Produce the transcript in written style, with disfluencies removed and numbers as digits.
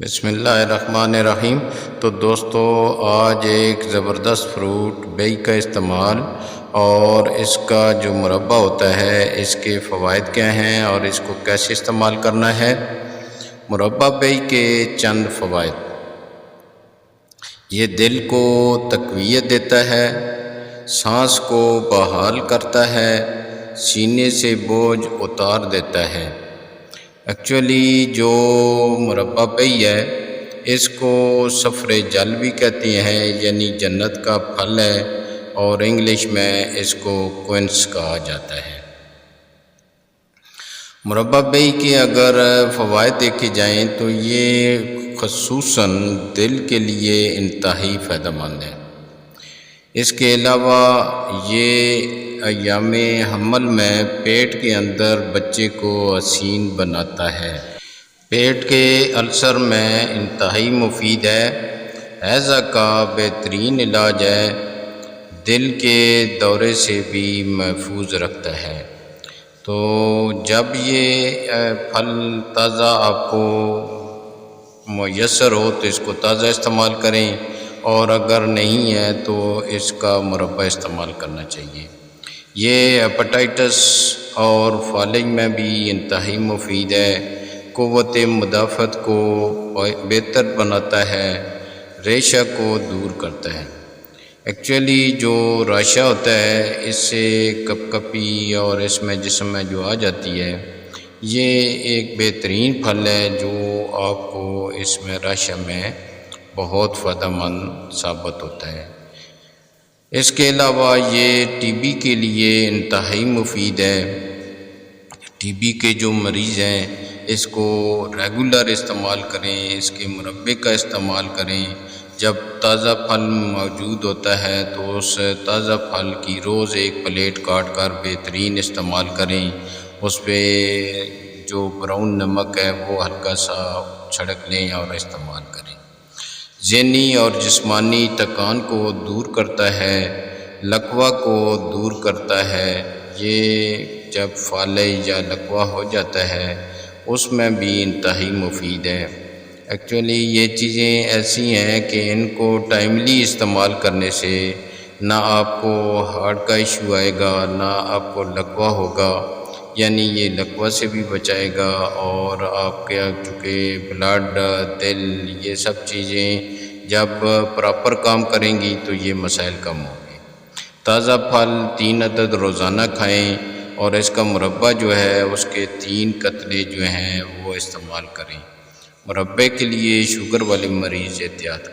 بسم اللہ الرحمن الرحیم۔ تو دوستو، آج ایک زبردست فروٹ بیئی کا استعمال اور اس کا جو مربع ہوتا ہے اس کے فوائد کیا ہیں اور اس کو کیسے استعمال کرنا ہے۔ مربع بیئی کے چند فوائد: یہ دل کو تقویت دیتا ہے، سانس کو بحال کرتا ہے، سینے سے بوجھ اتار دیتا ہے۔ ایکچولی جو مربع بیئی ہے اس کو صفر جل بھی کہتے ہیں، یعنی جنت کا پھل ہے، اور انگلش میں اس کو کوئنس کہا جاتا ہے۔ مربع بیئی کے اگر فوائد دیکھے جائیں تو یہ خصوصاً دل کے لیے انتہائی فائدہ مند ہے۔ اس کے علاوہ یہ ایام حمل میں پیٹ کے اندر بچے کو حسین بناتا ہے، پیٹ کے السر میں انتہائی مفید ہے، ہیضہ کا بہترین علاج ہے، دل کے دورے سے بھی محفوظ رکھتا ہے۔ تو جب یہ پھل تازہ آپ کو میسر ہو تو اس کو تازہ استعمال کریں، اور اگر نہیں ہے تو اس کا مربع استعمال کرنا چاہیے۔ یہ ہیپاٹائٹس اور فالج میں بھی انتہائی مفید ہے، قوت مدافعت کو بہتر بناتا ہے، ریشہ کو دور کرتا ہے۔ ایکچولی جو راشہ ہوتا ہے اس سے کپ کپی اور اس میں جسم میں جو آ جاتی ہے، یہ ایک بہترین پھل ہے جو آپ کو اس میں راشہ میں بہت فائدہ مند ثابت ہوتا ہے۔ اس کے علاوہ یہ ٹی بی کے لیے انتہائی مفید ہے۔ ٹی بی کے جو مریض ہیں اس کو ریگولر استعمال کریں، اس کے مربع کا استعمال کریں۔ جب تازہ پھل موجود ہوتا ہے تو اس تازہ پھل کی روز ایک پلیٹ کاٹ کر بہترین استعمال کریں، اس پہ جو براؤن نمک ہے وہ ہلکا سا چھڑک لیں اور استعمال کریں۔ ذہنی اور جسمانی تھکان کو دور کرتا ہے، لقوہ کو دور کرتا ہے۔ یہ جب فالج یا لقوہ ہو جاتا ہے اس میں بھی انتہائی مفید ہے۔ ایکچولی یہ چیزیں ایسی ہیں کہ ان کو ٹائملی استعمال کرنے سے نہ آپ کو ہارٹ کا ایشو آئے گا، نہ آپ کو لقوہ ہوگا، یعنی یہ لقوہ سے بھی بچائے گا، اور آپ کے چونکہ بلڈ، دل، یہ سب چیزیں جب پراپر کام کریں گی تو یہ مسائل کم ہوں گے۔ تازہ پھل 3 عدد روزانہ کھائیں، اور اس کا مربع جو ہے اس کے 3 قطرے جو ہیں وہ استعمال کریں۔ مربع کے لیے شوگر والے مریض احتیاط کریں۔